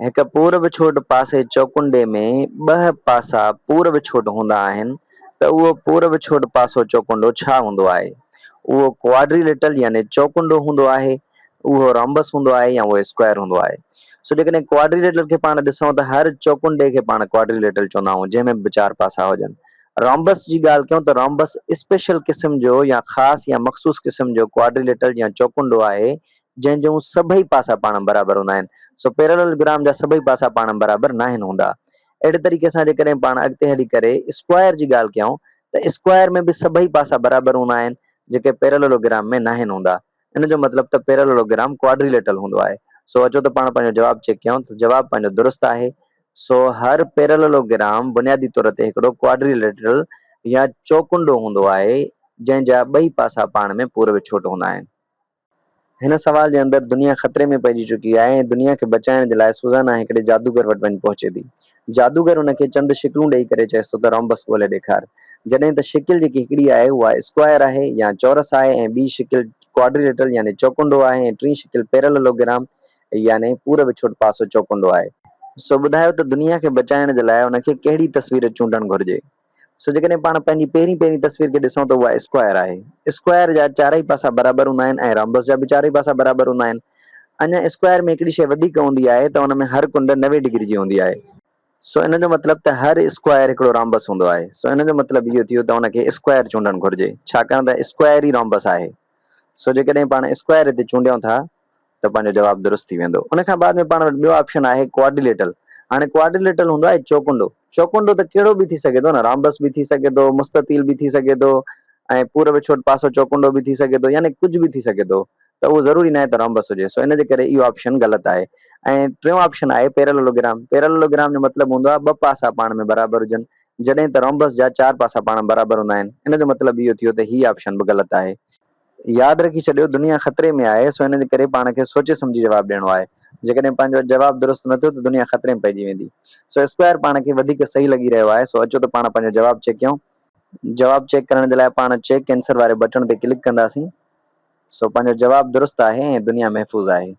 हिक पूरब छोट पासे चौकुंडे में ॿ पासा पूरब छोट हूंदा आहिनि त उहो पूरब छोट पासो चौकुंडो छा हूंदो आहे? उहो क्वाड्रिलेटरल यानी चौकुंडो हूंदो आहे, उहो रोम्बस हूंदो आहे या उहो स्क्वायर हूंदो आहे। सो जेकॾहिं क्वाड्रिलेटरल खे पाण ॾिसूं त हर चौकुंडे खे पाण क्वाड्रिलेटरल चवंदा आहियूं जंहिंमें बि 4 पासा हुजनि। रोम्बस जी ॻाल्हि कयूं त रोम्बस स्पेशल क़िस्म जो या ख़ासि या मख़सूस क़िस्म जो क्वाड्रिलेटरल या चौकुंडो आहे जंहिं जूं सभई पासा पाण बराबरि हूंदा आहिनि। सो पैरेललोग्राम जा सभई पासा पाण बराबरि न आहिनि हूंदा। अहिड़े तरीक़े सां जेकॾहिं पाण अॻिते हली करे स्क्वायर जी ॻाल्हि कयूं त स्क्वायर में बि सभई पासा बराबरि हूंदा आहिनि जेके पैरेललोग्राम में न आहिनि हूंदा। इन जो मतिलबु त पैरेललोग्राम क्वाड्रिलेटरल हूंदो आहे। सो अचो त पाण पंहिंजो जवाबु चेक कयूं त जवाबु पंहिंजो दुरुस्त आहे। सो हर पैरेललोग्राम बुनियादी तौर ते हिकिड़ो क्वाड्रिलेटरल या चौकुंडो हूंदो आहे जंहिं जा ॿई पासा पाण में पूरब छोट हूंदा आहिनि। हिन सवाल जे अंदरि दुनिया ख़तरे में पइजी चुकी आहे ऐं दुनिया खे बचाइण जे लाइ सुज़ाना हिकिड़े जादूगर वटि वञी पहुचे थी। जादूगर हुनखे चंद शिकिलूं ॾेई करे चएसि थो त रोम्बस ॻोल्हे ॾेखार। जॾहिं त शिकिल जेकी हिकिड़ी आहे उहा स्क्वायर आहे या चौरस आहे ऐं ॿी शिकिल क्वाड्रिलेटरल यानी चौकुंडो आहे ऐं टीं शिकिल पैरेललोग्राम यानी पूरब छोट पासो चौकुंडो आहे। सो ॿुधायो त दुनिया खे बचाइण जे लाइ हुनखे कहिड़ी तस्वीर चूंडणु घुरिजे? सो जेकॾहिं पाण पंहिंजी पहिरीं तस्वीर खे ॾिसूं त उहा स्क्वायर आहे। स्क्वायर जा चारई पासा बराबरि हूंदा आहिनि ऐं रोम्बस जा बि चारई पासा बराबरि हूंदा आहिनि। अञा स्क्वायर में हिकिड़ी शइ वधीक हूंदी आहे त हुन में हर कुंड 90 डिग्री जी हूंदी आहे। सो इन जो मतिलबु त हर स्क्वायर हिकिड़ो रोम्बस हूंदो आहे। सो इन जो मतिलबु इहो थियो त हुनखे स्क्वायर चूंडणु घुरिजे छाकाणि त स्क्वायर ई रोम्बस आहे। सो जेकॾहिं पाण स्क्वायर हिते चूंडियूं था त पंहिंजो जवाबु दुरुस्त थी वेंदो। उन खां बाद में पाण वटि ॿियो ऑप्शन आहे क्वाड्रिलेटरल। हाणे क्वाड्रिलेटरल हूंदो आहे चौकुंडो। चौकुंडो त कहिड़ो बि थी सघे थो न, रोम्बस बि थी सघे थो, मुस्ततील बि थी सघे थो ऐं पूरब छोट पासो चौकुंडो बि थी सघे थो, यानी कुझु बि थी सघे थो। त उहो ज़रूरी न आहे त रोम्बस हुजे। सो इन जे करे इहो ऑप्शन ग़लति आहे। ऐं टियों ऑप्शन आहे पैरेललोग्राम। पैरेललोग्राम जो मतिलबु हूंदो आहे ॿ पासा पाण में बराबरि हुजनि, जॾहिं त रोम्बस जा 4 पासा पाण बराबरि हूंदा आहिनि। इन जो मतिलबु इहो थियो त हीउ ऑप्शन बि ग़लति आहे। यादि रखी छॾियो दुनिया ख़तरे में आहे, सो इन जे करे पाण खे सोचे सम्झी जवाबु ॾियणो आहे। जेकॾहिं पंहिंजो जवाबु दुरुस्त न थियो त दुनिया ख़तरे में पइजी वेंदी। सो स्क्वायर पाण खे वधीक सही लॻी रहियो आहे। सो अचो त पाण पंहिंजो जवाबु चेक कयूं। जवाबु चेक करण जे लाइ पाण चेक आंसर वारे बटण ते क्लिक कंदासीं। सो पंहिंजो जवाबु दुरुस्त आहे ऐं दुनिया महफ़ूज़ आहे।